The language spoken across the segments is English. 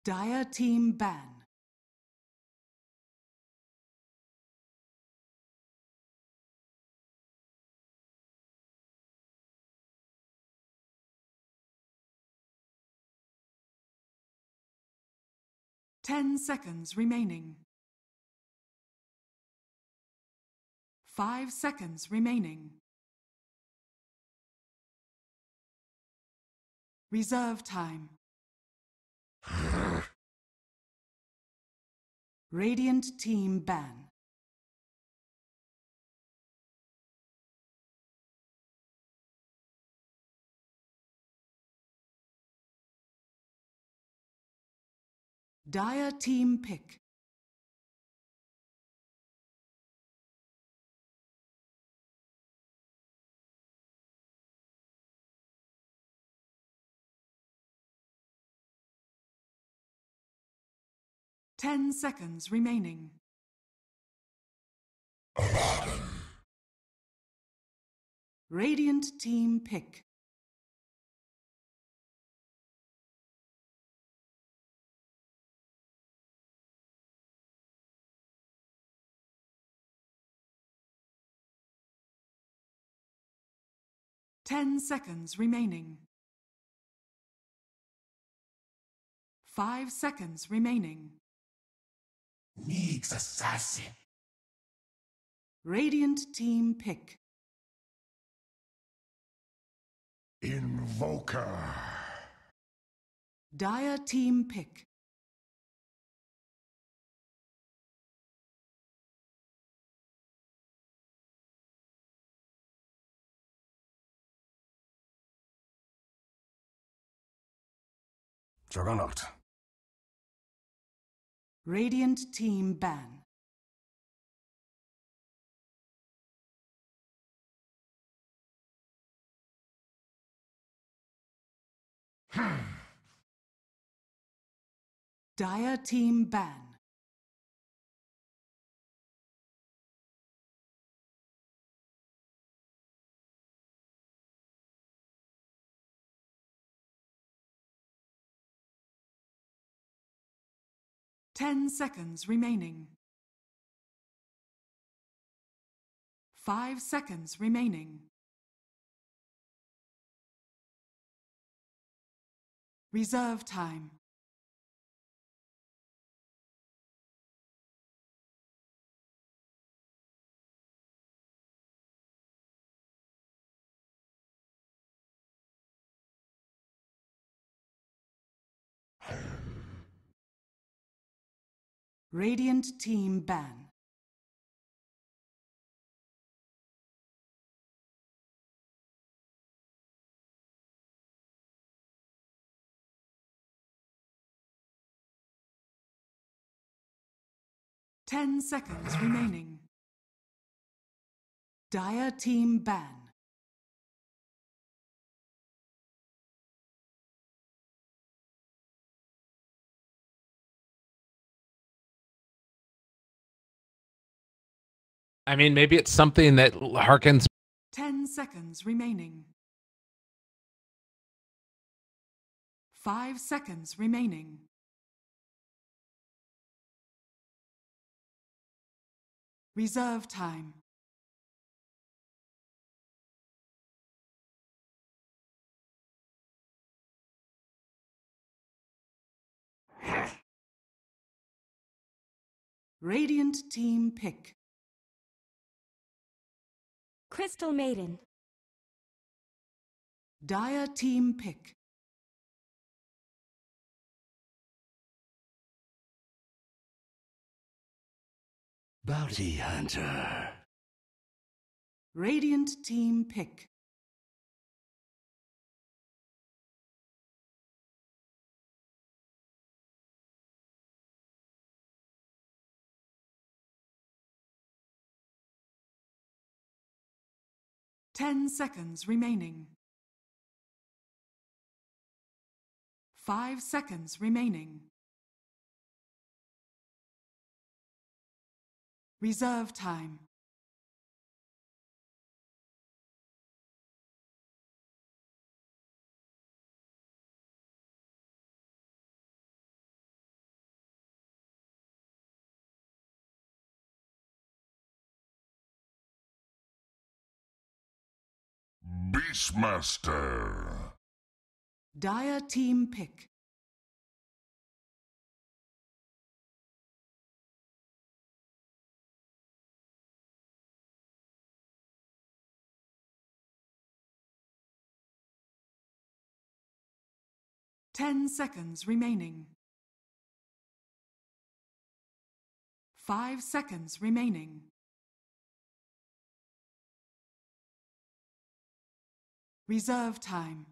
Dire team ban. Ten seconds remaining. 5 seconds remaining. Reserve time. Radiant team ban. Dire team pick. Ten seconds remaining. Radiant team pick. Ten seconds remaining. 5 seconds remaining. Needs assassin. Radiant team pick. Invoker. Dire team pick. Juggernaut. Radiant team ban. Dire team ban. Ten seconds remaining. 5 seconds remaining. Reserve time. Radiant team ban. Ten seconds remaining. Dire team ban. I mean, maybe it's something that harkens. 10 seconds remaining. 5 seconds remaining. Reserve time. Radiant team pick. Crystal Maiden. Dire team pick. Bounty Hunter. Radiant team pick. Ten seconds remaining. 5 seconds remaining. Reserve time. Beastmaster. Dire team pick. Ten seconds remaining. 5 seconds remaining. Reserve time.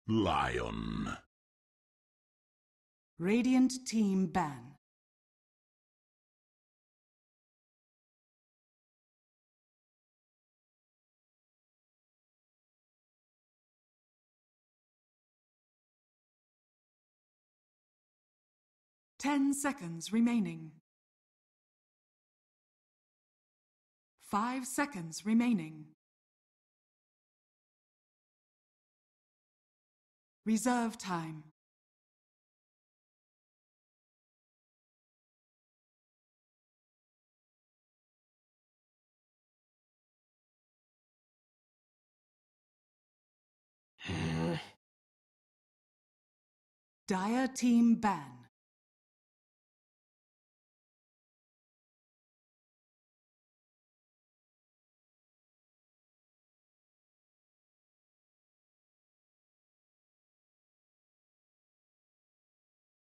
Lion. Radiant team ban. Ten seconds remaining. 5 seconds remaining. Reserve time. Dire team ban.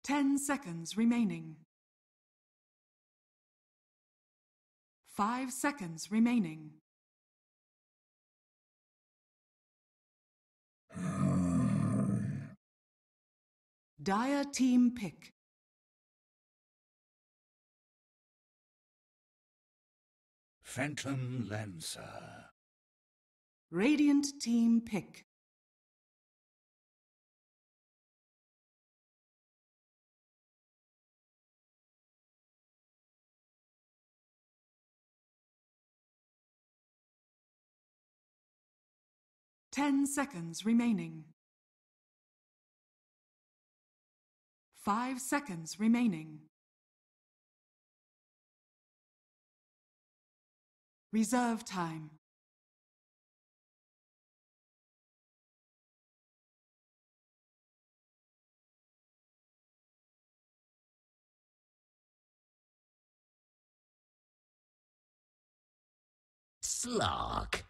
Ten seconds remaining. 5 seconds remaining. Dire team pick. Phantom Lancer. Radiant team pick. Ten seconds remaining. 5 seconds remaining. Reserve time. Slug.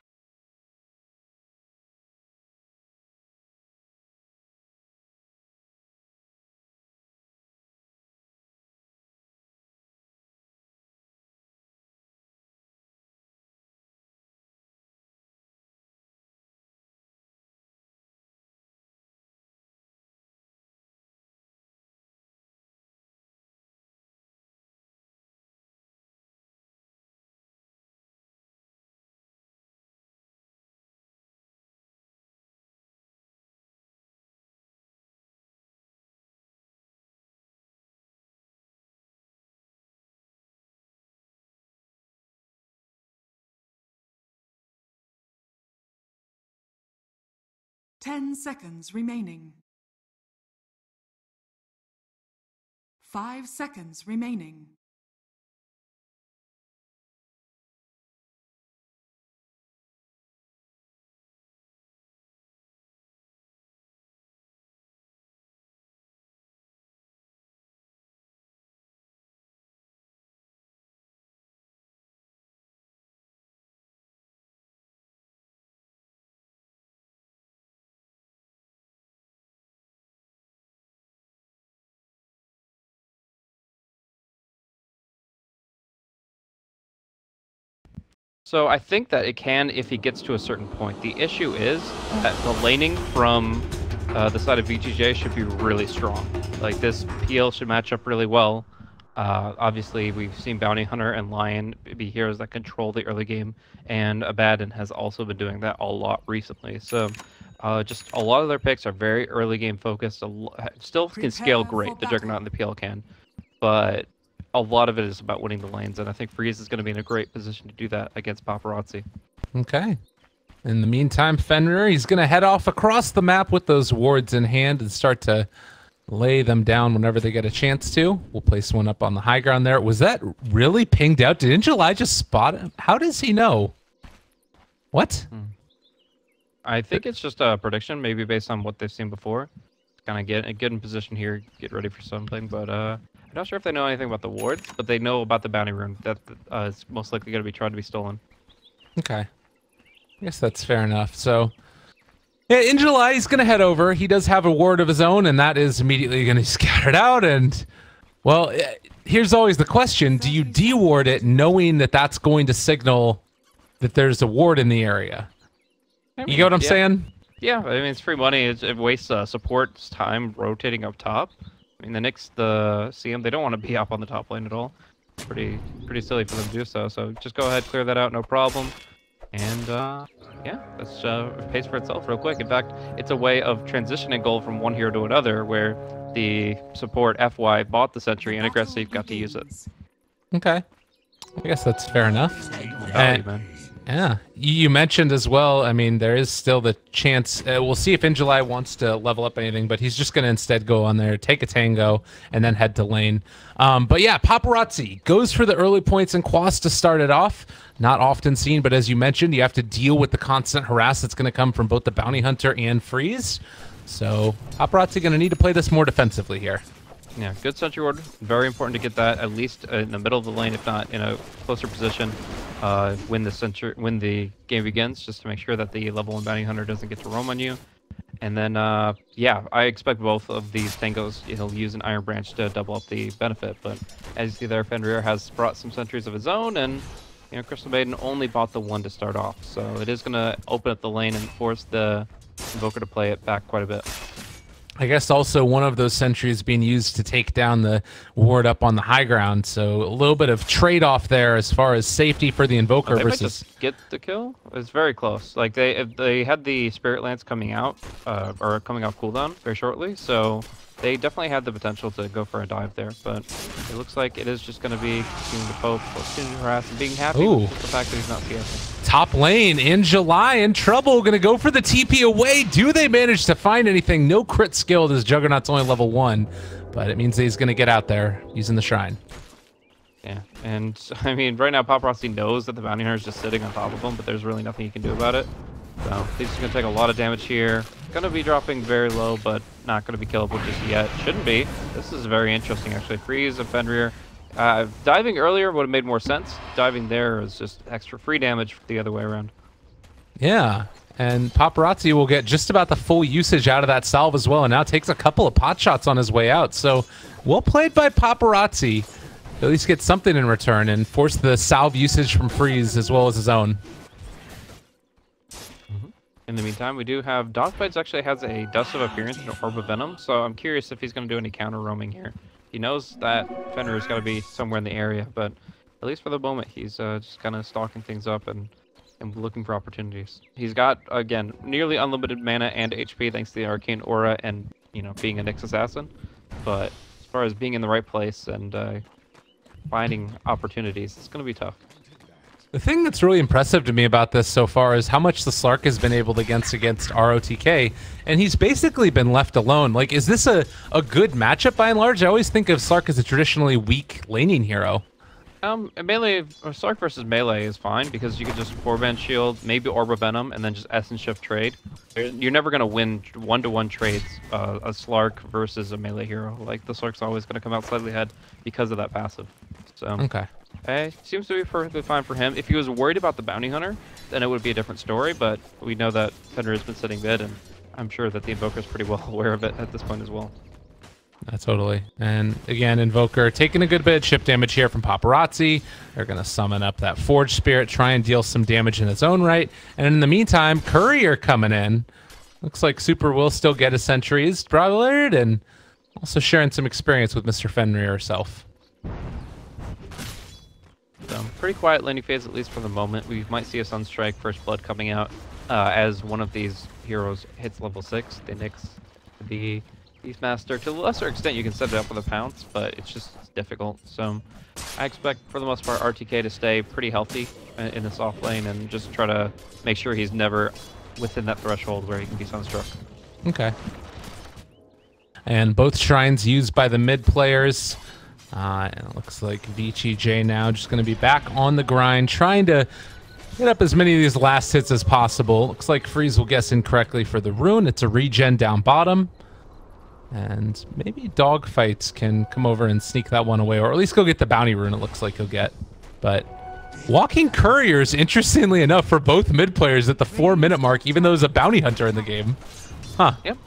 Ten seconds remaining. 5 seconds remaining. So I think that it can if he gets to a certain point. The issue is that the laning from the side of VGJ should be really strong. Like this PL should match up really well. Obviously, we've seen Bounty Hunter and Lion be heroes that control the early game, and Abaddon has also been doing that a lot recently. So just a lot of their picks are very early game focused. Still can scale great, the Juggernaut and the PL can, but a lot of it is about winning the lanes, and I think Freeze is going to be in a great position to do that against Paparazzi. Okay. In the meantime, Fenrir, he's going to head off across the map with those wards in hand and start to lay them down whenever they get a chance to. We'll place one up on the high ground there. Was that really pinged out? Did Injuly just spot him? How does he know? What? I think it's just a prediction, maybe based on what they've seen before. Kind of get in position here, get ready for something, but I'm not sure if they know anything about the wards, but they know about the bounty rune that is most likely going to be trying to be stolen. Okay. I guess that's fair enough. So, yeah, in July, he's going to head over. He does have a ward of his own, and that is immediately going to scatter it out. And, well, here's always the question. Do you deward it knowing that that's going to signal that there's a ward in the area? You get what I'm saying? Yeah, I mean, it's free money. It wastes support's time rotating up top. I mean, the Knicks, the CM, they don't want to be up on the top lane at all. Pretty silly for them to do so. So just go ahead, clear that out, no problem. And yeah, that's pays for itself real quick. In fact, it's a way of transitioning gold from one hero to another, where the support FY bought the sentry and aggressive got to use it. Okay, I guess that's fair enough. Value, man. Yeah, you mentioned as well, I mean, there is still the chance, we'll see if Injuly wants to level up anything, but he's just going to instead go on there, take a tango, and then head to lane. But yeah, Paparazzi goes for the early points in Quas to start it off. Not often seen, but as you mentioned, you have to deal with the constant harass that's going to come from both the Bounty Hunter and Freeze. So Paparazzi going to need to play this more defensively here. Yeah, good sentry ward. Very important to get that at least in the middle of the lane, if not in a closer position, when the game begins, just to make sure that the level 1 bounty hunter doesn't get to roam on you. And then, yeah, I expect both of these tangos, he'll use an Iron Branch to double up the benefit. But as you see there, Fenrir has brought some sentries of his own, and you know, Crystal Maiden only bought the one to start off. So it is going to open up the lane and force the Invoker to play it back quite a bit. I guess also one of those sentries being used to take down the ward up on the high ground, so a little bit of trade-off there as far as safety for the Invoker They versus... might just get the kill. It's very close. Like they had the Spirit Lance coming out, or coming off cooldown very shortly, so they definitely had the potential to go for a dive there. But it looks like it is just going to be continuing to poke, continuing to harass, and being happy with just the fact that he's not CSing. Top lane in July in trouble, gonna go for the TP away. Do they manage to find anything? No crit skilled as Juggernaut's only level 1, but it means that he's gonna get out there using the shrine. Yeah, and I mean, right now Paparazzi knows that the bounty hunter is just sitting on top of him, but there's really nothing he can do about it. So he's just gonna take a lot of damage here. Gonna be dropping very low, but not gonna be killable just yet. Shouldn't be. This is very interesting, actually. Freeze and Fenrir. Diving earlier would have made more sense. Diving there is just extra free damage the other way around. Yeah, and Paparazzi will get just about the full usage out of that salve as well, and now takes a couple of pot shots on his way out. So well played by Paparazzi. At least get something in return and force the salve usage from Freeze as well as his own. In the meantime, we do have Dogfights actually has a Dust of Appearance and an Orb of Venom, so I'm curious if he's going to do any counter roaming here. He knows that Fenrir's got to be somewhere in the area, but at least for the moment, he's just kind of stalking things up and looking for opportunities. He's got, again, nearly unlimited mana and HP thanks to the Arcane Aura and, you know, being a Nyx Assassin. But as far as being in the right place and finding opportunities, it's going to be tough. The thing that's really impressive to me about this so far is how much the Slark has been able to against ROTK, and he's basically been left alone. Like, is this a good matchup by and large? I always think of Slark as a traditionally weak laning hero. Melee or Slark versus melee is fine because you can just 4-band shield, maybe Orb of Venom, and then just Essence Shift trade. You're never gonna win 1-to-1 trades a Slark versus a melee hero. Like the Slark's always gonna come out slightly ahead because of that passive. So Okay. Seems to be perfectly fine for him. If he was worried about the bounty hunter, then it would be a different story. But we know that Fender has been sitting mid, and I'm sure that the Invoker is pretty well aware of it at this point as well. Totally. And again, Invoker taking a good bit of chip damage here from Paparazzi. They're going to summon up that Forge Spirit, try and deal some damage in its own right. And in the meantime, Courier coming in. Looks like Super will still get his sentries brothered, and also sharing some experience with Mr. Fenrir herself. So, pretty quiet laning phase, at least for the moment. We might see a Sunstrike First Blood coming out as one of these heroes hits level 6. The Nyx, the Beastmaster. To a lesser extent, you can set it up with a Pounce, but it's difficult. So I expect, for the most part, RTK to stay pretty healthy in this off lane and just try to make sure he's never within that threshold where he can be Sunstruck. Okay. And both shrines used by the mid players. And it looks like VGJ now just going to be back on the grind, trying to get up as many of these last hits as possible. Looks like Freeze will guess incorrectly for the rune. It's a regen down bottom. And maybe Dogfights can come over and sneak that one away, or at least go get the bounty rune it looks like he'll get. But walking Couriers, interestingly enough, for both mid players at the 4-minute mark, even though there's a bounty hunter in the game. Huh. Yep.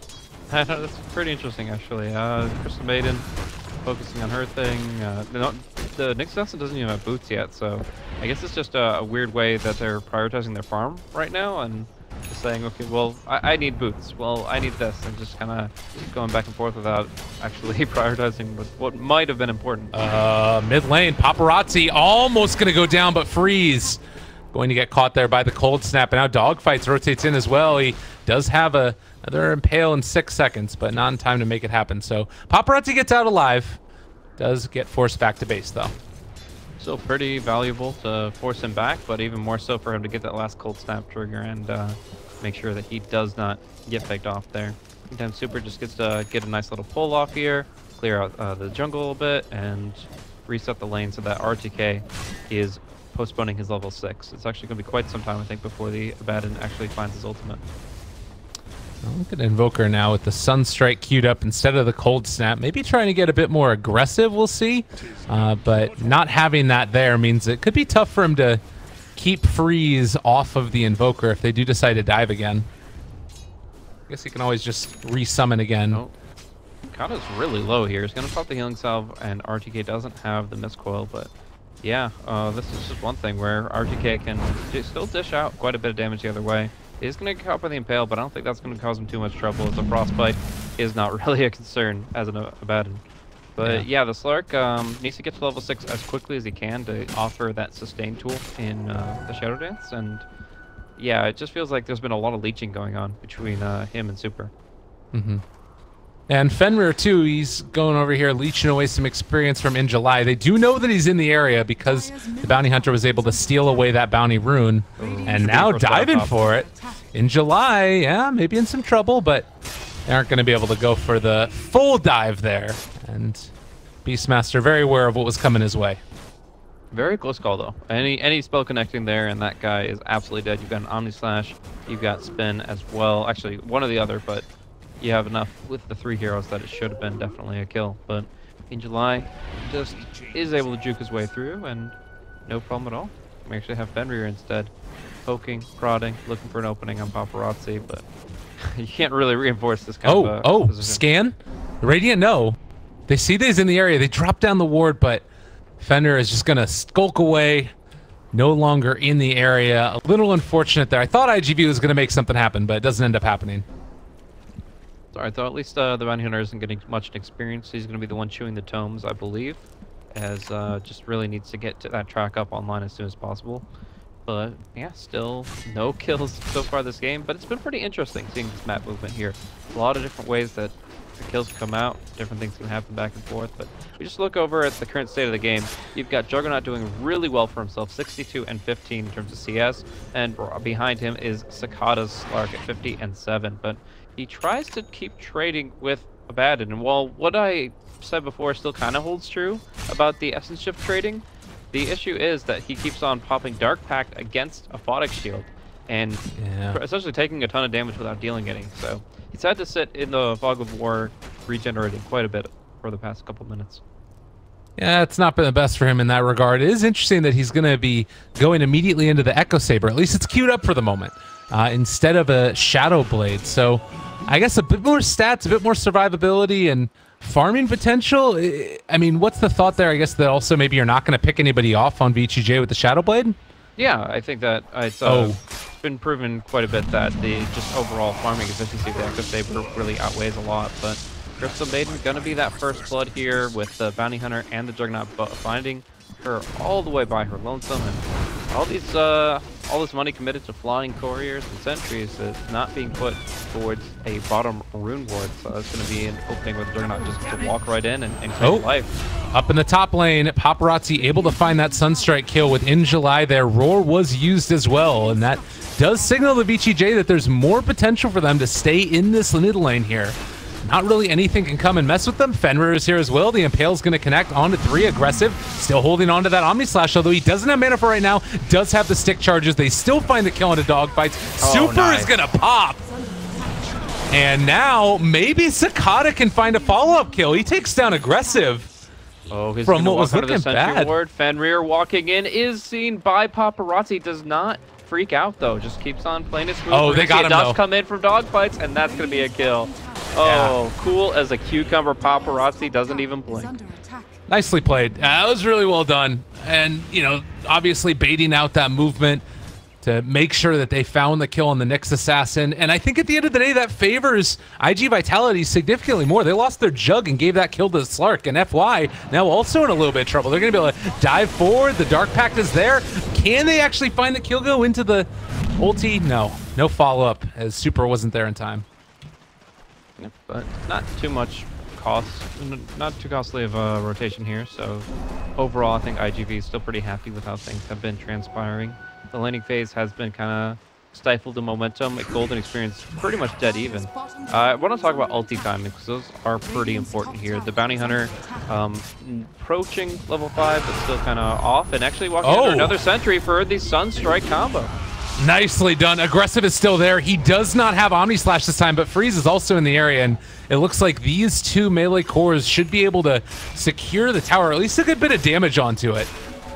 That's pretty interesting, actually. Crystal Maiden focusing on her thing. The Nyx Assassin doesn't even have boots yet, so I guess it's just a weird way that they're prioritizing their farm right now and just saying, okay, well, I need boots. Well, I need this, and just kind of going back and forth without actually prioritizing what might have been important. Mid lane, Paparazzi almost going to go down, but Freeze going to get caught there by the cold snap. And now Dogfights rotates in as well. He does have another impale in 6 seconds, but not in time to make it happen. So Paparazzi gets out alive. Does get forced back to base, though. Still pretty valuable to force him back, but even more so for him to get that last cold snap trigger and make sure that he does not get picked off there. Meantime, Super just gets to get a nice little pull off here, clear out the jungle a little bit, and reset the lane so that RTK is postponing his level 6. It's actually going to be quite some time, I think, before the Abaddon actually finds his ultimate. Look at Invoker now with the Sunstrike queued up instead of the Cold Snap. Maybe trying to get a bit more aggressive, we'll see. But not having that there means it could be tough for him to keep Freeze off of the Invoker if they do decide to dive again. I guess he can always just resummon again. Oh. Kata's really low here. He's going to pop the Healing Salve, and RTK doesn't have the Mist Coil, but yeah, this is just one thing where RTK can still dish out quite a bit of damage the other way. He's going to get caught by the Impale, but I don't think that's going to cause him too much trouble, as a Frostbite is not really a concern as an Abaddon. But yeah, the Slark needs to get to level 6 as quickly as he can to offer that sustain tool in the Shadow Dance, and yeah, it just feels like there's been a lot of leeching going on between him and Super. Mm-hmm. And Fenrir, too, he's going over here leeching away some experience from In July. They do know that he's in the area because the bounty hunter was able to steal away that bounty rune. And now diving for it. In July, yeah, maybe in some trouble, but they aren't going to be able to go for the full dive there. And Beastmaster very aware of what was coming his way. Very close call, though. Any spell connecting there, and that guy is absolutely dead. You've got an Omni Slash, you've got Spin as well. Actually, one or the other, but you have enough with the 3 heroes that it should have been definitely a kill. But In July just is able to juke his way through, and no problem at all. We actually have Fenrir instead, poking, prodding, looking for an opening on Paparazzi, but you can't really reinforce this kind of position. Scan? Radiant, no. They see these in the area, they drop down the ward, but Fenrir is just gonna skulk away, no longer in the area. A little unfortunate there. I thought iG.Vit was gonna make something happen, but it doesn't end up happening. Alright, though, at least the bounty hunter isn't getting much experience. He's going to be the one chewing the tomes, I believe, as just really needs to get to that track up online as soon as possible. But yeah, still no kills so far this game, but it's been pretty interesting seeing this map movement here. A lot of different ways that the kills come out, different things can happen back and forth. But we just look over at the current state of the game. You've got Juggernaut doing really well for himself, 62 and 15 in terms of CS, and behind him is Cicada's Slark at 50 and 7. But he tries to keep trading with Abaddon, and while what I said before still kind of holds true about the Essence Shift trading, the issue is that he keeps on popping Dark Pact against a Photic Shield, and essentially taking a ton of damage without dealing any. So he's had to sit in the Fog of War regenerating quite a bit for the past couple minutes. Yeah, it's not been the best for him in that regard. It is interesting that he's going to be going immediately into the Echo Saber. At least it's queued up for the moment, instead of a Shadow Blade. So I guess a bit more stats, a bit more survivability, and farming potential. I mean, what's the thought there? I guess that also maybe you're not going to pick anybody off on VGJ with the Shadow Blade? Yeah, I think that it's been proven quite a bit that the just overall farming efficiency of the Echo Saber really outweighs a lot. But Crystal Maiden going to be that first blood here with the Bounty Hunter and the Juggernaut finding her all the way by her lonesome, and all this money committed to flying couriers and sentries is not being put towards a bottom rune ward. So that's going to be an opening where the Juggernaut just to walk right in and take life. Up in the top lane, Paparazzi able to find that Sunstrike kill within July there. Roar was used as well, and that does signal the VGJ that there's more potential for them to stay in this mid lane here. Not really anything can come and mess with them. Fenrir is here as well. The Impale's going to connect onto 3. Aggressive, still holding on to that Omni Slash, although he doesn't have mana for right now. Does have the stick charges. They still find the kill into dogfights. Super is going to pop. And now maybe Cicada can find a follow-up kill. He takes down Aggressive. Oh, he's from what was looking bad. Ward. Fenrir walking in is seen by Paparazzi. Does not freak out though. Just keeps on playing it smooth. Oh, they got him though. Come in from dogfights, and that's going to be a kill. Oh, cool as a cucumber. Paparazzi doesn't even blink. Nicely played. That was really well done. And, you know, obviously baiting out that movement to make sure that they found the kill on the Nyx Assassin. And I think at the end of the day, that favors iG.Vitality significantly more. They lost their Jug and gave that kill to Slark. And FY now also in a little bit of trouble. They're going to be able to dive forward. The Dark Pact is there. Can they actually find the kill go into the ulti? No. No follow-up, as Super wasn't there in time. But not too much cost, not too costly of a rotation here. So overall, I think iG.Vit is still pretty happy with how things have been transpiring. The laning phase has been kind of stifled in momentum. Golden Experience pretty much dead even. I want to talk about ulti timing because those are pretty important here. The Bounty Hunter approaching level 5, but still kind of off, and actually walking under another sentry for the Sunstrike combo. Nicely done. Aggressive is still there. He does not have Omni Slash this time, but Freeze is also in the area, and it looks like these 2 melee cores should be able to secure the tower, at least a good bit of damage onto it.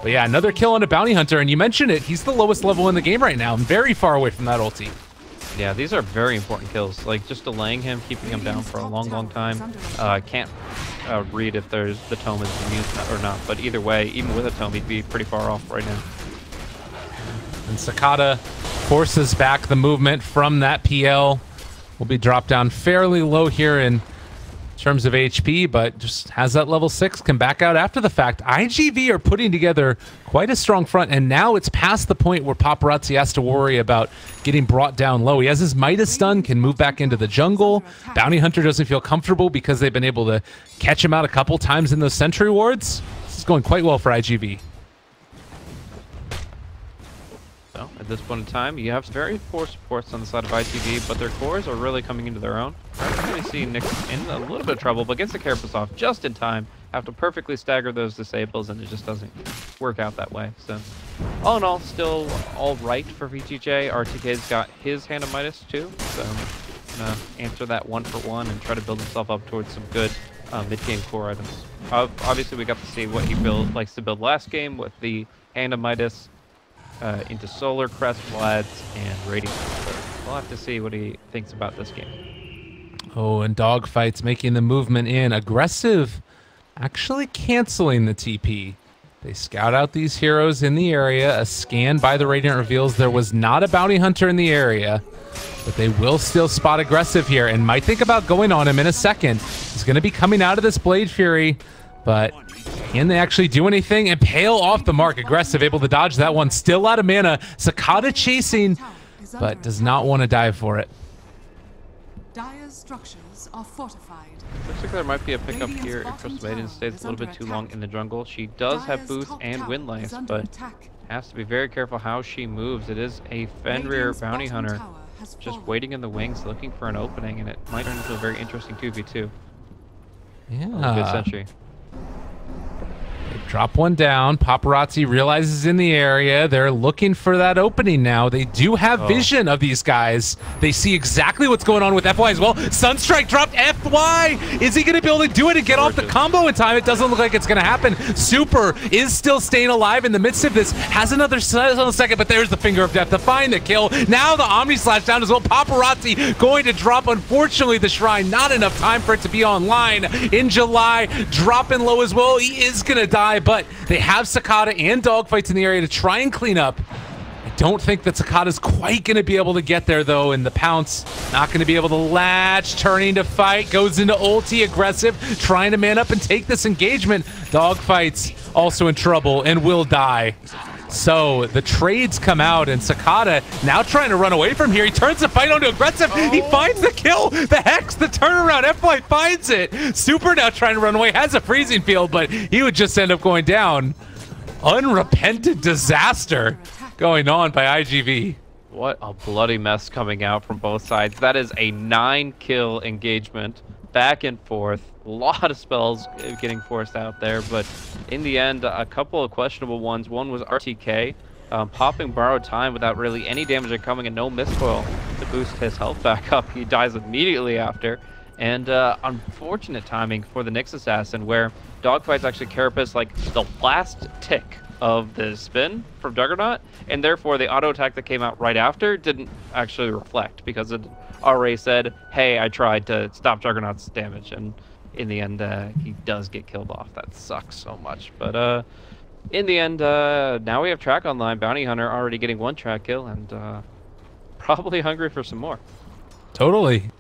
But yeah, another kill on a Bounty Hunter, and you mentioned it, he's the lowest level in the game right now, and very far away from that ulti. Yeah, these are very important kills. Like, just delaying him, keeping him down for a long, long time. I can't read if the tome is immune or not, but either way, even with a tome, he'd be pretty far off right now. And Cicada forces back the movement from that PL. Will be dropped down fairly low here in terms of HP, but just has that level 6, can back out after the fact. iG.Vit are putting together quite a strong front, and now it's past the point where Paparazzi has to worry about getting brought down low. He has his Midas stun, can move back into the jungle. Bounty Hunter doesn't feel comfortable because they've been able to catch him out a couple times in those sentry wards. This is going quite well for iG.Vit. So at this point in time, you have very poor supports on the side of iG.Vit, but their cores are really coming into their own. We see Nyx in a little bit of trouble, but gets the Carapace off just in time. Have to perfectly stagger those disables, and it just doesn't work out that way. So all in all, still all right for VGJ. RTK's got his Hand of Midas too, so gonna answer that 1-for-1 and try to build himself up towards some good mid-game core items. Obviously, we got to see what he likes to build last game with the Hand of Midas. Into Solar, Crest, Vlads, and Radiant. So we'll have to see what he thinks about this game. Oh, and dogfights making the movement in. Aggressive actually canceling the TP. They scout out these heroes in the area. A scan by the Radiant reveals there was not a Bounty Hunter in the area, but they will still spot Aggressive here and might think about going on him in a second. He's going to be coming out of this Blade Fury, but can they actually do anything? Impale off the mark. Aggressive, able to dodge that one. Still out of mana. Cicada chasing, but does not want to dive for it. Dire's structures are fortified. Looks like there might be a pickup here if Crystal Maiden stays a little bit too long in the jungle. She does have boost and wind lace, but has to be very careful how she moves. It is a Fenrir bounty hunter just waiting in the wings looking for an opening, and it might turn into a very interesting 2v2. Yeah. Good sentry. They drop one down. Paparazzi realizes in the area. They're looking for that opening now. They do have vision of these guys. They see exactly what's going on with FY as well. Sunstrike dropped FY. Is he going to be able to do it and get off the combo in time? It doesn't look like it's going to happen. Super is still staying alive in the midst of this. Has another second, but there's the finger of death to find the kill. Now the Omni Slash down as well. Paparazzi going to drop, unfortunately, the Shrine. Not enough time for it to be online. In July, dropping low as well. He is going to die, but they have Cicada and Dogfights in the area to try and clean up. I don't think that Cicada's quite going to be able to get there, though, and the Pounce not going to be able to latch, turning to fight, goes into ulti, aggressive, trying to man up and take this engagement. Dogfights also in trouble and will die. So the trades come out, and Cicada now trying to run away from here. He turns the fight onto aggressive. He finds the kill. The Hex, the turnaround. FY finds it. Super now trying to run away. Has a freezing field, but he would just end up going down. Unrepentant disaster going on by iG.Vit. What a bloody mess coming out from both sides. That is a 9-kill engagement. Back and forth. A lot of spells getting forced out there, but in the end, a couple of questionable ones. One was RTK, popping borrowed time without really any damage coming and no miscoil to boost his health back up. He dies immediately after, and unfortunate timing for the Nyx Assassin, where Dogfight's actually carapace like the last tick of the spin from Juggernaut, and therefore the auto attack that came out right after didn't actually reflect, because it already said, hey, I tried to stop Juggernaut's damage, and in the end, he does get killed off. That sucks so much. But in the end, now we have Track online. Bounty Hunter already getting 1 track kill, and probably hungry for some more. Totally.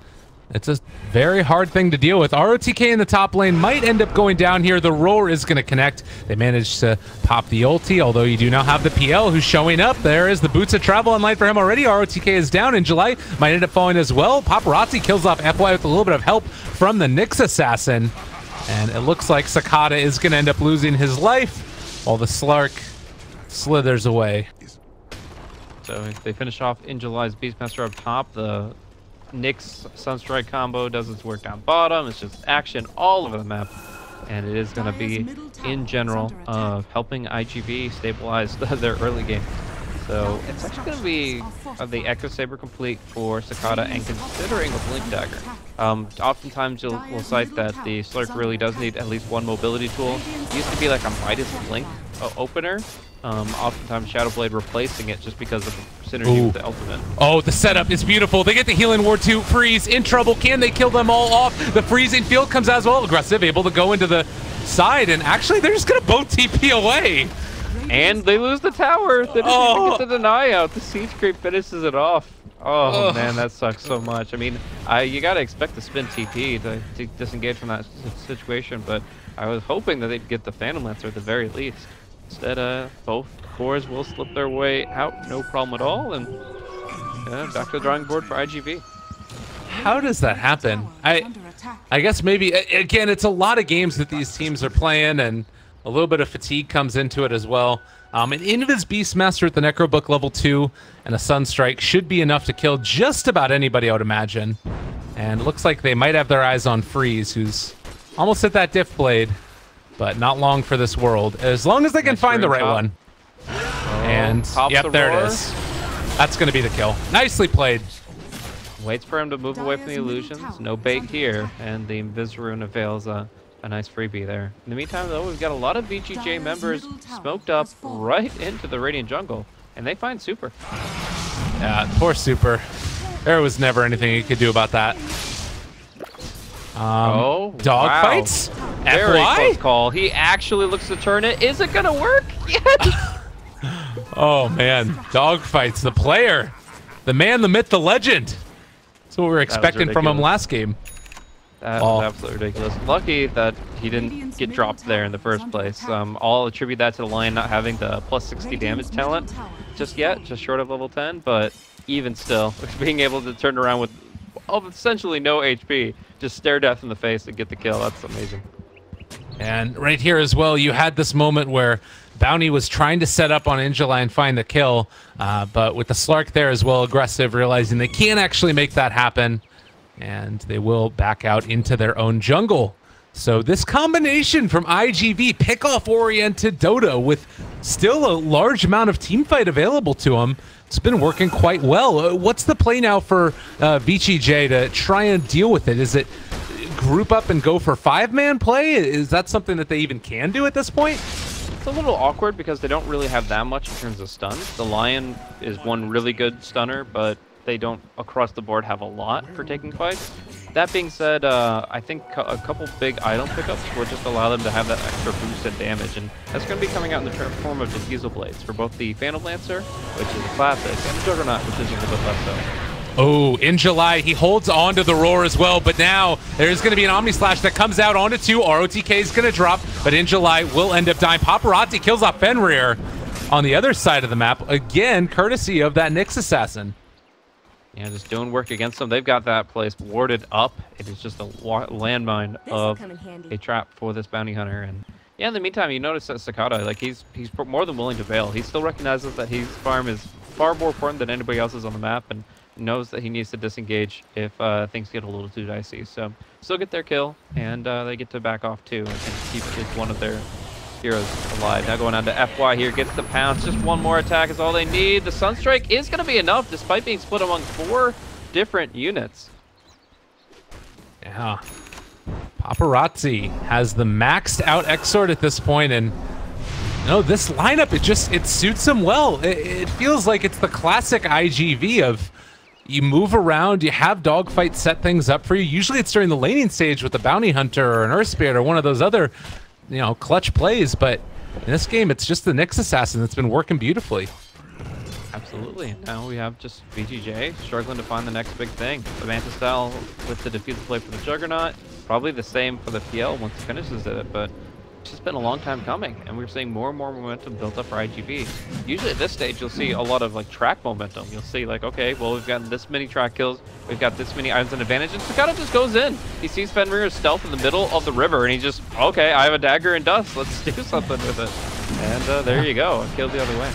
It's a very hard thing to deal with. ROTK in the top lane might end up going down here. The roar is going to connect. They managed to pop the ulti, although you do now have the PL who's showing up. There is the Boots of Travel online for him already. ROTK is down in July. Might end up falling as well. Paparazzi kills off FY with a little bit of help from the Nyx Assassin. And it looks like Cicada is going to end up losing his life while the Slark slithers away. So if they finish off in July's Beastmaster up top, the Nyx Sunstrike combo does its work down bottom. It's just action all over the map, and it is going to be in general helping iG.Vit stabilize their early game. So it's actually going to be the Echo Saber complete for Cicada, and considering a Blink Dagger. Oftentimes we'll cite that the Slurk really does need at least 1 mobility tool. It used to be like a Midas Blink opener. Oftentimes Shadowblade replacing it just because of the synergy with the ultimate. Oh, the setup is beautiful. They get the healing ward 2. Freeze in trouble. Can they kill them all off? The freezing field comes out as well. Aggressive, able to go into the side, and actually they're just going to both TP away. And they lose the tower. They didn't even get the deny out. The siege creep finishes it off. Oh man, that sucks so much. I mean, you gotta expect the spin TP to disengage from that situation, but I was hoping that they'd get the Phantom Lancer at the very least. Instead, both cores will slip their way out, no problem at all, and back to the drawing board for iG.Vit. How does that happen? I guess maybe, again, it's a lot of games that these teams are playing, and a little bit of fatigue comes into it as well. An Invis Beastmaster at the Necrobook level 2 and a Sunstrike should be enough to kill just about anybody, I would imagine. And it looks like they might have their eyes on Freeze, who's almost at that Diff Blade, but not long for this world, as long as they can find the right one. And yep, there it is. That's going to be the kill. Nicely played. Waits for him to move away from the illusions. No bait here, and the Invis Rune avails a nice freebie there. In the meantime, though, we've got a lot of VGJ members smoked up right into the Radiant jungle, and they find Super. Yeah, poor Super. There was never anything he could do about that. Dog fights? Very FY? close call. He actually looks to turn it. Is it gonna work? Yes! Oh man, Dog fights, the player. The man, the myth, the legend. That's what we were expecting from him last game. That was absolutely ridiculous. Lucky that he didn't get dropped there in the first place. I'll attribute that to the line not having the plus 60 damage talent just yet, just short of level 10, but even still, being able to turn around with of essentially no HP, just stare death in the face and get the kill. That's amazing. And right here as well, you had this moment where Bounty was trying to set up on iG.Vit and find the kill, but with the Slark there as well, aggressive, realizing they can't actually make that happen, and they will back out into their own jungle. So this combination from iG.Vit, pick-off-oriented Dota with still a large amount of teamfight available to him, it's been working quite well. What's the play now for VGJ to try and deal with it? Is it group up and go for 5-man play? Is that something that they even can do at this point? It's a little awkward because they don't really have that much in terms of stuns. The Lion is one really good stunner, but they don't across the board have a lot for taking fights. That being said, I think a couple big item pickups will just allow them to have that extra boost in damage, and that's going to be coming out in the form of Diffusal Blades for both the Phantom Lancer, which is a classic, and the Juggernaut, which is a little bit less so. Oh, iG.Vit, he holds on to the roar as well, but now there's going to be an Omni Slash that comes out onto 2. ROTK is going to drop, but iG.Vit will end up dying. Paparazzi kills off Fenrir on the other side of the map, again, courtesy of that Nyx Assassin. Yeah, just doing work against them. They've got that place warded up. It is just a landmine of a trap for this bounty hunter. And yeah, in the meantime, you notice that Cicada, like he's more than willing to bail. He still recognizes that his farm is far more important than anybody else's on the map, and knows that he needs to disengage if things get a little too dicey. So still get their kill, and they get to back off too, and keep one of their heroes alive. Now going on to FY here, gets the pounce. Just one more attack is all they need. The Sunstrike is going to be enough, despite being split among 4 different units. Yeah. Paparazzi has the maxed out Exort at this point, and this lineup, it suits him well. It feels like it's the classic iG.Vit of you move around, you have dogfights set things up for you. Usually it's during the laning stage with the Bounty Hunter or an Earth Spirit or one of those other clutch plays, but in this game, it's just the Nyx Assassin that's been working beautifully. Absolutely. Now we have just VGJ struggling to find the next big thing. The Manta style with the defusal play for the Juggernaut. Probably the same for the PL once he finishes it, but it's just been a long time coming, and we're seeing more and more momentum built up for iG.Vit. Usually at this stage, you'll see a lot of track momentum. You'll see okay, well, we've gotten this many track kills, we've got this many items in advantage, and Cicada just goes in. He sees Fenrir's stealth in the middle of the river, and he just, okay, I have a dagger and dust, let's do something with it. And there you go, killed the other way.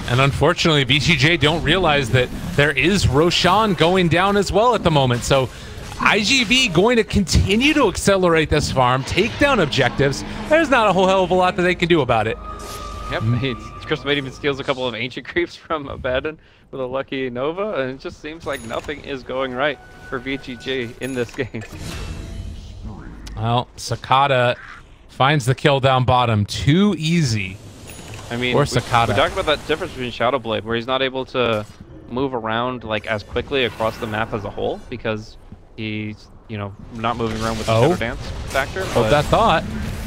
And unfortunately, VGJ don't realize that there is Roshan going down as well at the moment, so iG.Vit going to continue to accelerate this farm, take down objectives. There's not a whole hell of a lot that they can do about it. Yep, Crystal Mate even steals a couple of ancient creeps from Abaddon with a lucky Nova, and it just seems like nothing is going right for VGJ in this game. Well, Cicada finds the kill down bottom. Too easy. I mean, we talked about that difference between Shadowblade, where he's not able to move around as quickly across the map as a whole because he's, not moving around with the Shadow Dance factor. Hold that thought.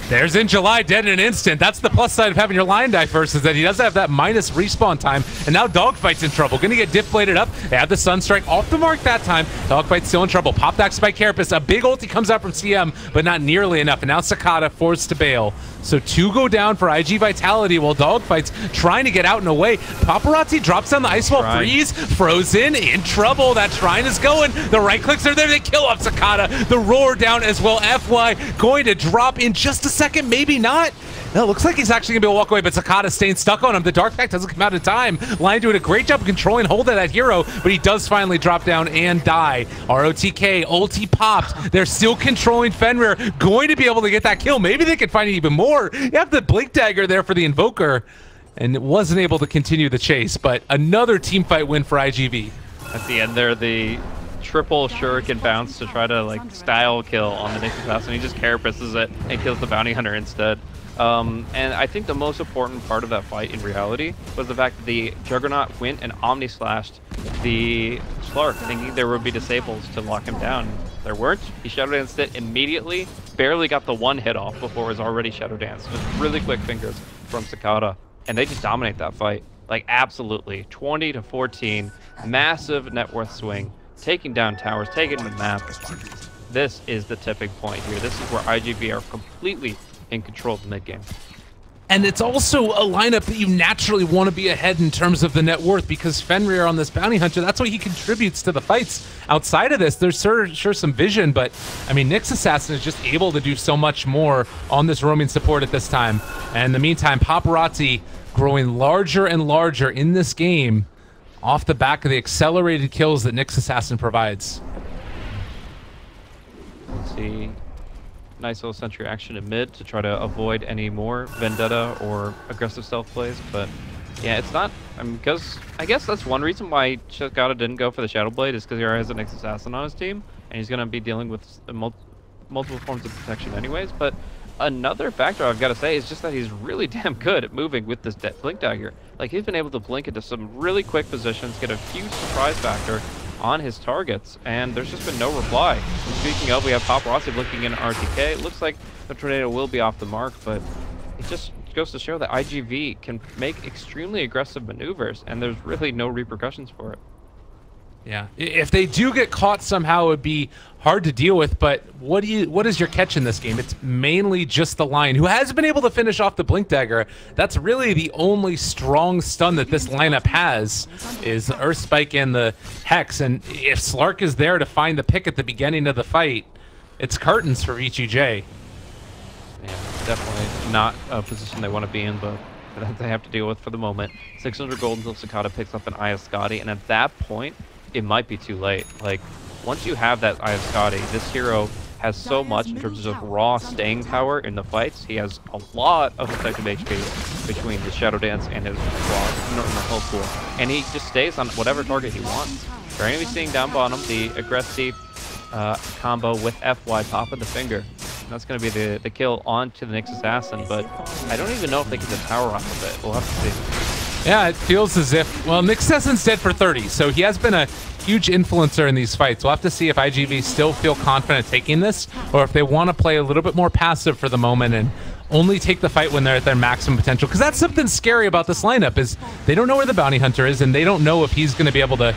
There's iG.Vit dead in an instant. That's the plus side of having your Lion die first, is that he doesn't have that minus respawn time. And now Dogfight's in trouble. Gonna get diff bladed up. They have the Sunstrike off the mark that time. Dogfight's still in trouble. Pop that Spike Carapace. A big ulti comes out from CM, but not nearly enough. And now Cicada forced to bail. So 2 go down for iG.Vitality while Dogfight's trying to get out and away. Paparazzi drops down the Ice Wall freeze. Frozen, in trouble. That Shrine is going. The right clicks are there. They kill off Cicada. The roar down as well. FY going to drop in just a second, maybe not. No, it looks like he's actually gonna be able to walk away, but Cicada staying stuck on him. The Dark Pact doesn't come out in time. Lion doing a great job of controlling hold of that hero, but he does finally drop down and die. ROTK, ulti popped. They're still controlling Fenrir, going to be able to get that kill. Maybe they could find it even more. You have the Blink Dagger there for the Invoker, and it wasn't able to continue the chase, but another team fight win for iG.Vit. At the end there, the triple shuriken bounce to try to style kill on the Nyx Assassin. He just carapaces it and kills the bounty hunter instead. And I think the most important part of that fight in reality was the fact that the Juggernaut went and Omni Slashed the Slark, thinking there would be disables to lock him down. There weren't. He Shadow Danced it immediately, barely got the 1 hit off before it was already Shadow Danced. Just really quick fingers from Cicada. And they just dominate that fight. Absolutely. 20-14, massive net worth swing, taking down towers, taking the map. This is the tipping point here. This is where iG.Vit are completely in control of the mid game. And it's also a lineup that you naturally want to be ahead in terms of the net worth, because Fenrir on this bounty hunter, that's what he contributes to the fights. Outside of this, there's sure some vision, but I mean, Nyx Assassin is just able to do so much more on this roaming support at this time. And in the meantime, Paparazzi growing larger and larger in this game off the back of the accelerated kills that Nyx Assassin provides. Let's see. Nice little sentry action in mid to try to avoid any more vendetta or aggressive stealth plays, but yeah, it's not. I mean, because I guess that's one reason why Shikata didn't go for the Shadow Blade, is because he already has an Nyx Assassin on his team, and he's going to be dealing with multiple forms of protection anyways. But another factor I've got to say is just that he's really damn good at moving with this Blink Dagger. Like, he's been able to blink into some really quick positions, get a huge surprise factor on his targets, and there's just been no reply. And speaking of, we have Paparazzi blinking in RTK. It looks like the tornado will be off the mark, but it just goes to show that iG.Vit can make extremely aggressive maneuvers, and there's really no repercussions for it. Yeah, if they do get caught somehow, it would be hard to deal with, but what is your catch in this game? It's mainly just the Lion, who has been able to finish off the Blink Dagger. That's really the only strong stun that this lineup has, is the Earth Spike and the Hex, and if Slark is there to find the pick at the beginning of the fight, it's curtains for VGJ. Yeah, definitely not a position they want to be in, but that they have to deal with for the moment. 600 gold until Cicada picks up an Eye of Scotty, and at that point, it might be too late. Like, once you have that Eye of Scotty, this hero has so much in terms of just raw staying power in the fights. He has a lot of effective HP between his Shadow Dance and his raw health pool, and he just stays on whatever target he wants. We're going to be seeing down bottom the aggressive combo with FY popping the finger. And that's going to be the kill onto the Nyx Assassin, but I don't even know if they can just power off of it. We'll have to see. Yeah, it feels as if, well, Nyx Assassin's dead for 30, so he has been a huge influencer in these fights. We'll have to see if iG.Vit still feel confident taking this, or if they want to play a little bit more passive for the moment and only take the fight when they're at their maximum potential. Because that's something scary about this lineup, is they don't know where the bounty hunter is, and they don't know if he's going to be able to,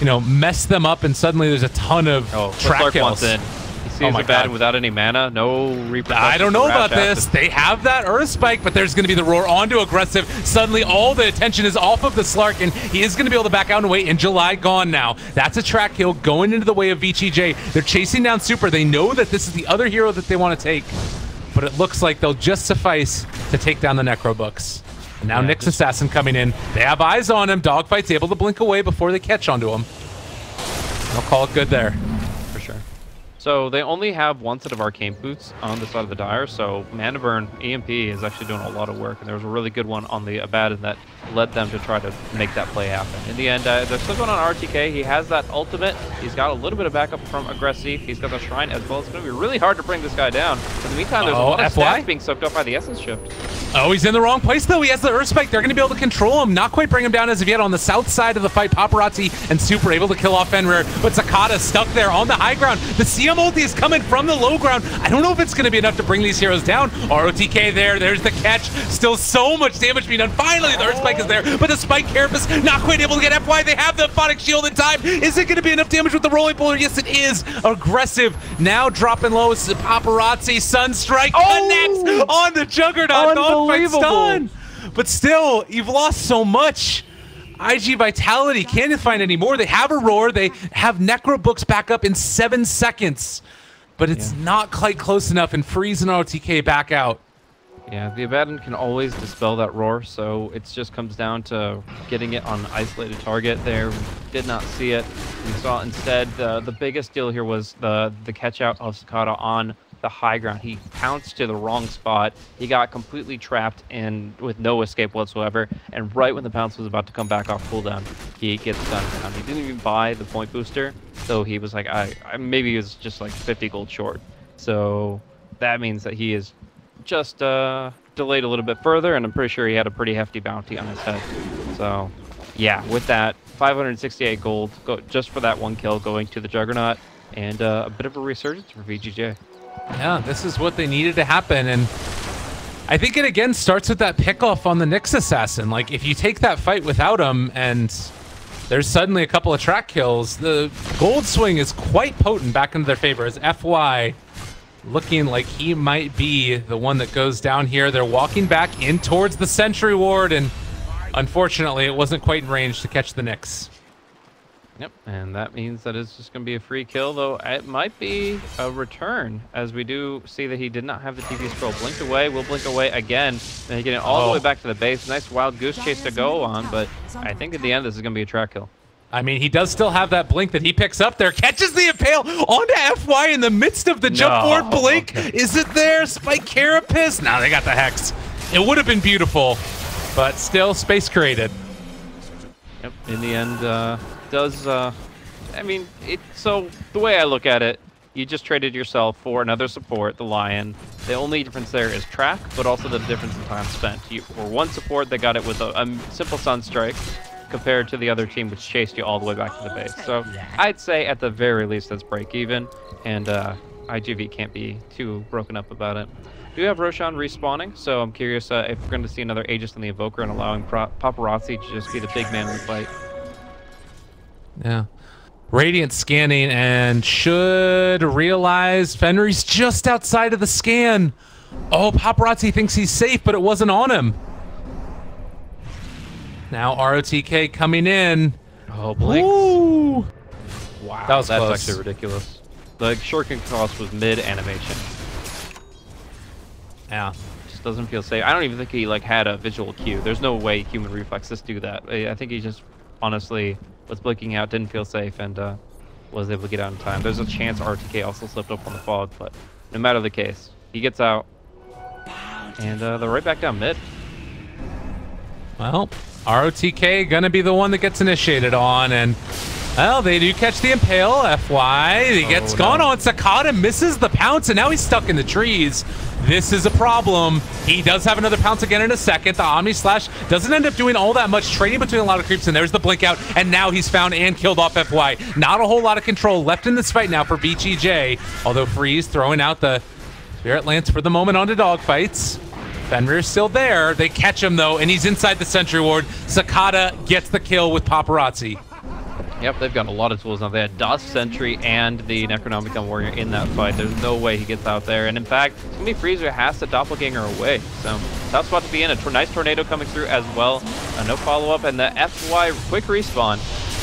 you know, mess them up, and suddenly there's a ton of track kills. He sees Abaddon without any mana, no repercussions. I don't know about this. They have that Earth Spike, but there's going to be the roar onto aggressive. Suddenly all the attention is off of the Slark, and he is going to be able to back out and wait, and July gone now. That's a track kill going into the way of VGJ. They're chasing down Super. They know that this is the other hero that they want to take, but it looks like they'll just suffice to take down the Necro Books. And now Nyx Assassin coming in. They have eyes on him. Dogfight's able to blink away before they catch onto him. They'll call it good there. For sure. So they only have one set of arcane boots on the side of the Dire, so Mana Burn EMP is actually doing a lot of work, and there was a really good one on the Abaddon that led them to try to make that play happen. In the end, they're still going on RTK. He has that ultimate. He's got a little bit of backup from Aggressive. He's got the Shrine as well. It's going to be really hard to bring this guy down. In the meantime, there's a lot of stats being soaked up by the Essence Shift. Oh, he's in the wrong place, though. He has the Earth Spike. They're going to be able to control him. Not quite bring him down as of yet. On the south side of the fight, Paparazzi and Super able to kill off Fenrir, but Cicada stuck there on the high ground. The CM ulti is coming from the low ground. I don't know if it's going to be enough to bring these heroes down. ROTK there. There's the catch. Still so much damage being done. Finally, the Earth Spike is there, but the Spike Carapace not quite able to get FY. They have the Phonic Shield in time. Is it going to be enough damage with the Rolling Boulder? Yes, it is. Aggressive. Now dropping low. Paparazzi. Sunstrike connects on the Juggernaut. Dogfight's done. But still, you've lost so much. iG.Vitality can't find any more. They have a roar. They have Necro Books back up in 7 seconds. But it's not quite close enough, and Freeze and RTK back out. Yeah, the Abaddon can always dispel that roar, so it just comes down to getting it on an isolated target there. Did not see it. We saw instead the biggest deal here was the catch out of Cicada on the high ground. He pounced to the wrong spot. He got completely trapped in with no escape whatsoever, and right when the pounce was about to come back off cooldown, he gets gunned down. He didn't even buy the point booster, so he was like, maybe he was just like 50 gold short. So that means that he is just delayed a little bit further, and I'm pretty sure he had a pretty hefty bounty on his head. So yeah, with that, 568 gold just for that one kill going to the Juggernaut, and a bit of a resurgence for VGJ. Yeah, this is what they needed to happen, and I think it again starts with that pickoff on the Nyx Assassin. Like, if you take that fight without him and there's suddenly a couple of track kills, the gold swing is quite potent back into their favor as FY looking like he might be the one that goes down here. They're walking back in towards the sentry ward, and unfortunately, it wasn't quite in range to catch the Nyx. Yep, and that means that it's just going to be a free kill, though it might be a return, as we do see that he did not have the TV scroll. Blinked away, will blink away again, and getting all the way back to the base. Nice wild goose chase to go on, but I think at the end this is going to be a track kill. I mean, he does still have that blink that he picks up there. Catches the impale onto FY in the midst of the jump forward blink. Okay. Is it there? Spike Carapace? No, they got the Hex. It would have been beautiful, but still space created. Yep, in the end, I mean, so the way I look at it, you just traded yourself for another support, the Lion. The only difference there is track, but also the difference in time spent. For one support, they got it with a simple Sunstrike, compared to the other team, which chased you all the way back to the base. So I'd say at the very least that's break even, and iG.Vit can't be too broken up about it. We do have Roshan respawning, so I'm curious if we're going to see another Aegis in the Evoker and allowing Paparazzi to just be the big man in the fight. Yeah. Radiant scanning and should realize Fenrir's just outside of the scan. Oh, Paparazzi thinks he's safe, but it wasn't on him. Now ROTK coming in. Oh, blinks. Ooh. Wow, that was that's close. Actually ridiculous. The shuriken cross was mid animation. Yeah. Just doesn't feel safe. I don't even think he had a visual cue. There's no way human reflexes do that. I think he just honestly was blinking out, didn't feel safe, and was able to get out in time. There's a chance RTK also slipped up on the fog, but no matter the case, he gets out, and they're right back down mid. Well, ROTK gonna be the one that gets initiated on, and well, they do catch the impale. FY, he gets gone on. Sakata misses the pounce, and now he's stuck in the trees. This is a problem. He does have another pounce again in a second. The Omni Slash doesn't end up doing all that much, trading between a lot of creeps, and there's the blink out, and now he's found and killed off FY. Not a whole lot of control left in this fight now for VGJ, although Freeze throwing out the Spirit Lance for the moment onto dogfights. Fenrir's still there. They catch him, though, and he's inside the sentry ward. Sakata gets the kill with Paparazzi. Yep, they've got a lot of tools now. They had Dusk Sentry and the Necronomicon Warrior in that fight. There's no way he gets out there. And in fact, it's going to be Freezer has to doppelganger away. So tough spot to be in. A nice tornado coming through as well. No follow-up, and the FY quick respawn.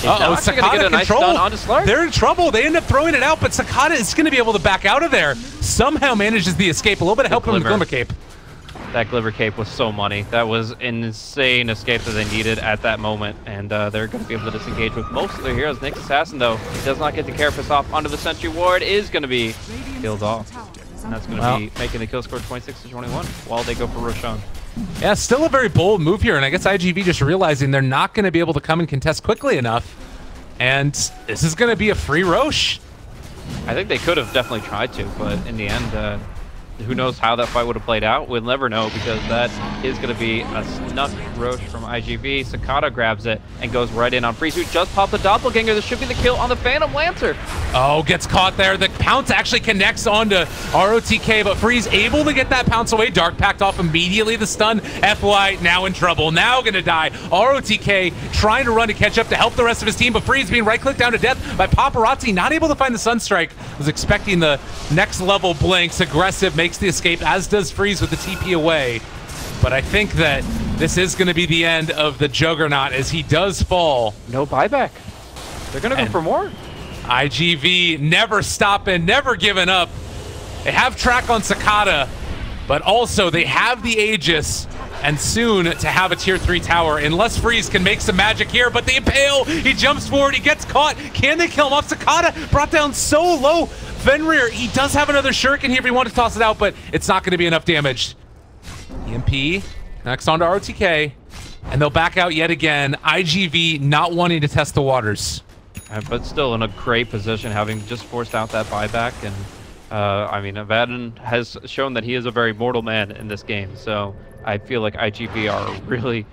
Uh-oh, Sakata get a nice stun onto Slark. They're in trouble. They end up throwing it out, but Sakata is going to be able to back out of there. Somehow manages the escape. A little bit of help from the Glimmer Cape. That Glimmer Cape was so money. That was an insane escape that they needed at that moment, and they're going to be able to disengage with most of their heroes. Nyx Assassin, though, he does not get the Carapace off onto the Sentry Ward, is going to be killed off. And that's going to be making the kill score 26-21 while they go for Roshan. Yeah, still a very bold move here, and I guess iG.Vit just realizing they're not going to be able to come and contest quickly enough, and this is going to be a free Rosh. I think they could have definitely tried to, but in the end, who knows how that fight would have played out? We'll never know, because that is going to be a snuck Rosh from iG.Vit. Sakata grabs it and goes right in on Freeze, who just popped the Doppelganger. This should be the kill on the Phantom Lancer. Oh, gets caught there. The pounce actually connects onto ROTK, but Freeze able to get that pounce away. Dark packed off immediately. The stun. FY now in trouble. Now going to die. ROTK trying to run to catch up to help the rest of his team, but Freeze being right-clicked down to death by Paparazzi. Not able to find the Sunstrike. Was expecting the next level blinks. Aggressive, makes the escape, as does Freeze with the TP away. But I think that this is going to be the end of the Juggernaut as he does fall. No buyback. They're going to go for more. iG.Vit never stopping, never giving up. They have track on Sakata, but also they have the Aegis, and soon to have a tier 3 tower, unless Freeze can make some magic here. But the Impale, he jumps forward, he gets caught. Can they kill him off? Sakata brought down so low. Fenrir, he does have another shuriken here if he wanted to toss it out, but it's not going to be enough damage. EMP, next on to ROTK, and they'll back out yet again. iG.Vit not wanting to test the waters. But still in a great position, having just forced out that buyback. And I mean, Abaddon has shown that he is a very mortal man in this game. So I feel like iG.Vit are really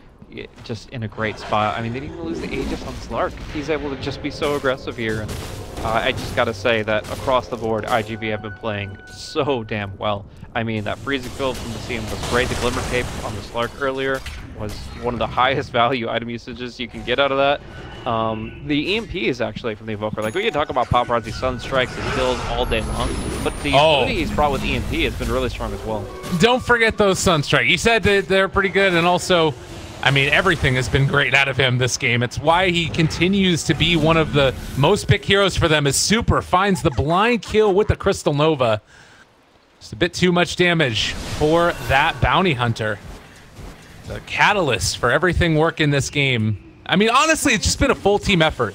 just in a great spot. I mean, they didn't even lose the Aegis on Slark. He's able to just be so aggressive here. And I just got to say that across the board, iG.Vit have been playing so damn well. I mean, that freezing field from the scene was great. The Glimmer Cape on the Slark earlier was one of the highest value item usages you can get out of that. The EMP is actually from the Evoker. Like, we can talk about Paparazzi Sun Strikes and kills all day long, but the utility he's brought with EMP has been really strong as well. Don't forget those Sunstrike. You said that they're pretty good, and also, I mean, everything has been great out of him this game. It's why he continues to be one of the most picked heroes for them. Is Super finds the blind kill with the Crystal Nova. Just a bit too much damage for that Bounty Hunter. The catalyst for everything working this game. I mean, honestly, it's just been a full team effort.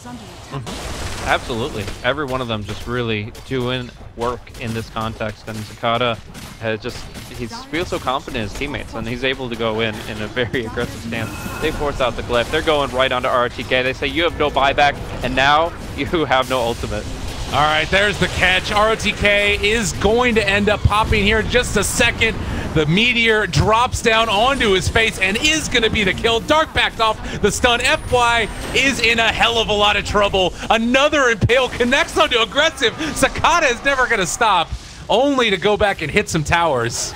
Absolutely. Every one of them just really doing work in this context. And Sakata has he feels so confident in his teammates, and he's able to go in a very aggressive stance. They force out the glyph. They're going right onto RTK. They say, you have no buyback, and now you have no ultimate. All right, there's the catch. ROTK is going to end up popping here in just a second. The meteor drops down onto his face and is going to be the kill. Dark backed off the stun. FY is in a hell of a lot of trouble. Another Impale connects onto aggressive. Sakata is never going to stop, only to go back and hit some towers.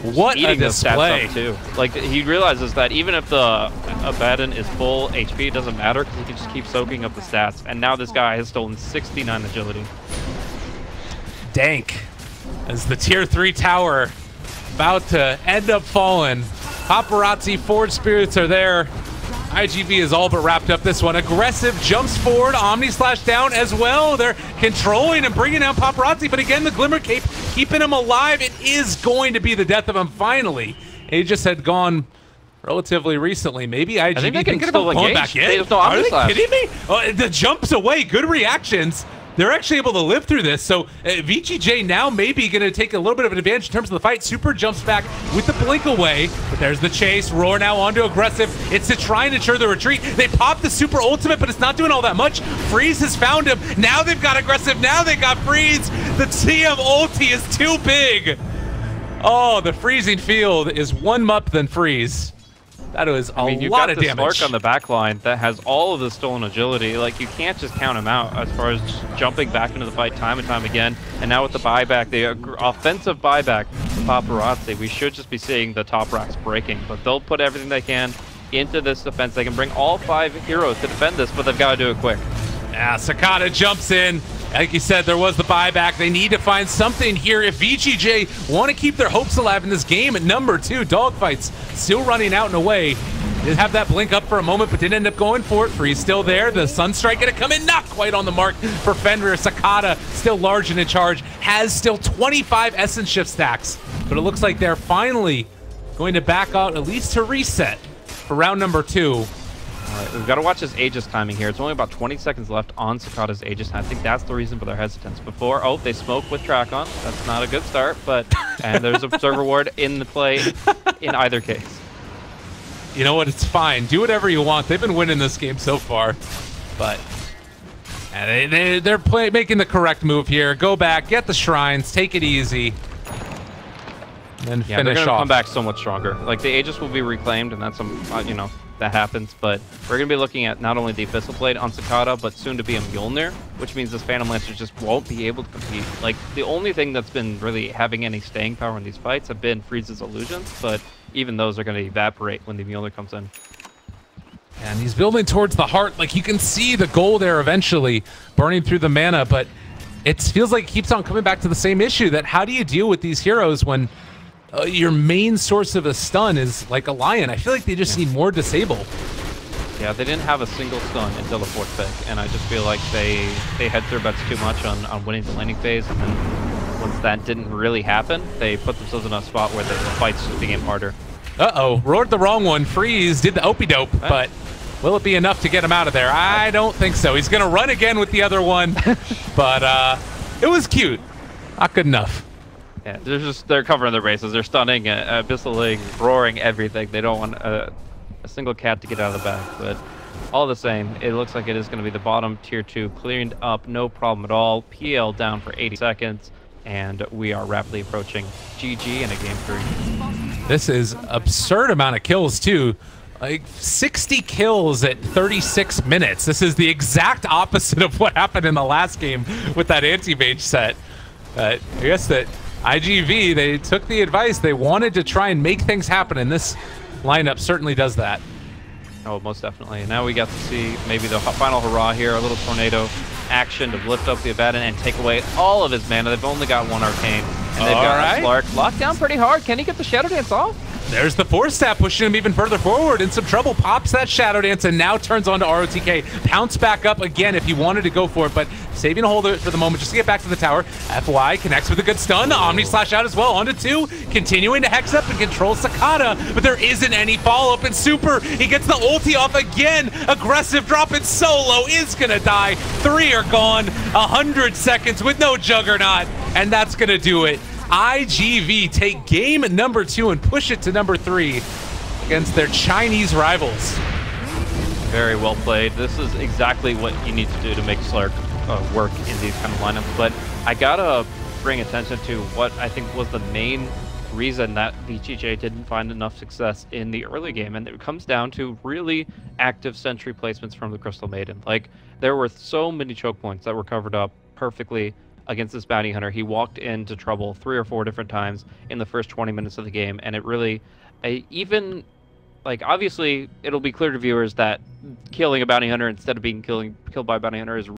What a display. Too. Like, he realizes that even if the Abaddon is full HP, it doesn't matter because he can just keep soaking up the stats. And now this guy has stolen 69 agility. Dank as the tier 3 tower about to end up falling. Paparazzi Forge Spirits are there. iG.Vit is all but wrapped up this one. Aggressive jumps forward, Omni Slash down as well. They're controlling and bringing down Paparazzi, but again, the Glimmer Cape keeping him alive. It is going to be the death of him finally. He just had gone relatively recently. Maybe iG.Vit thinking about going back in. Are they kidding me? The jumps away, good reactions. They're actually able to live through this, so VGJ now maybe going to take a little bit of an advantage in terms of the fight. Super jumps back with the blink away, but there's the chase. Roar now onto aggressive. It's to try and ensure the retreat. They pop the super ultimate, but it's not doing all that much. Freeze has found him. Now they've got aggressive. Now they got Freeze. The TM ulti is too big. Oh, the freezing field is one mup than Freeze. That was a lot of damage. You've got the Slark on the back line that has all of the stolen agility. Like, you can't just count him out as far as just jumping back into the fight time and time again. And now with the buyback, the offensive buyback, the Paparazzi, we should just be seeing the top racks breaking. But they'll put everything they can into this defense. They can bring all 5 heroes to defend this, but they've got to do it quick. Yeah, Sakata jumps in. Like you said, there was the buyback. They need to find something here if VGJ want to keep their hopes alive in this game. At number 2, dogfights still running out and away. Did have that blink up for a moment, but didn't end up going for it. Freeze still there. The Sunstrike gonna come in, not quite on the mark for Fenrir. Sakata still large and in charge. Has still 25 Essence Shift stacks, but it looks like they're finally going to back out at least to reset for round number 2. All right, we've got to watch his Aegis timing here. It's only about 20 seconds left on Sakata's Aegis, and I think that's the reason for their hesitance. Before, oh, they smoke with track on. That's not a good start, but and there's Observer Ward in the play in either case. You know what? It's fine. Do whatever you want. They've been winning this game so far, but they're making the correct move here. Go back, get the shrines, take it easy, and then yeah, finish they're gonna off. come back so much stronger. Like, the Aegis will be reclaimed, and that's some, you know, that happens, but we're going to be looking at not only the Abyssal Blade on Sakata, but soon to be a Mjolnir, which means this Phantom Lancer just won't be able to compete. Like, the only thing that's been really having any staying power in these fights have been Freeze's illusions, but even those are going to evaporate when the Mjolnir comes in. And he's building towards the heart. Like, you can see the goal there eventually burning through the mana, but it feels like it keeps on coming back to the same issue, that how do you deal with these heroes when your main source of a stun is like a Lion? I feel like they just need more disable. Yeah, they didn't have a single stun until the 4th pick, and I just feel like they hedged their bets too much on winning the laning phase, and then once that didn't really happen, they put themselves in a spot where the fights just became harder. Uh-oh, roared the wrong one. Freeze did the opie-dope, but will it be enough to get him out of there? I don't think so. He's going to run again with the other one, but it was cute. Not good enough. Yeah, they're covering their bases. They're stunning, abyssaling, roaring, everything. They don't want a single cat to get out of the bag. But all the same, it looks like it is going to be the bottom tier 2 clearing up, no problem at all. PL down for 80 seconds, and we are rapidly approaching GG in a game 3. This is absurd amount of kills too. Like 60 kills at 36 minutes. This is the exact opposite of what happened in the last game with that anti-mage set. I guess that iG.Vit, they took the advice. They wanted to try and make things happen, and this lineup certainly does that. Oh, most definitely. And now we got to see maybe the final hurrah here, a little tornado action to lift up the Abaddon and take away all of his mana. They've only got one arcane, and they've got Slark locked down pretty hard. Can he get the Shadow Dance off? There's the Force Staff pushing him even further forward. In some trouble, pops that Shadow Dance and now turns on to ROTK. Pounce back up again if he wanted to go for it, but saving a hold of it for the moment just to get back to the tower. FY connects with a good stun. Omni Slash out as well, onto 2. Continuing to hex up and control Sakata, but there isn't any follow-up in Super. He gets the ulti off again. Aggressive drop in solo is gonna die. 3 are gone. 100 seconds with no Juggernaut, and that's gonna do it. iG.Vit take game number 2 and push it to number 3 against their Chinese rivals. Very well played. This is exactly what you need to do to make Slark work in these kind of lineups. But I gotta bring attention to what I think was the main reason that VGJ didn't find enough success in the early game, and it comes down to really active sentry placements from the Crystal Maiden. Like, there were so many choke points that were covered up perfectly against this bounty hunter. He walked into trouble 3 or 4 different times in the first 20 minutes of the game, and it really, even, like, obviously it'll be clear to viewers that killing a bounty hunter instead of being killed by a bounty hunter is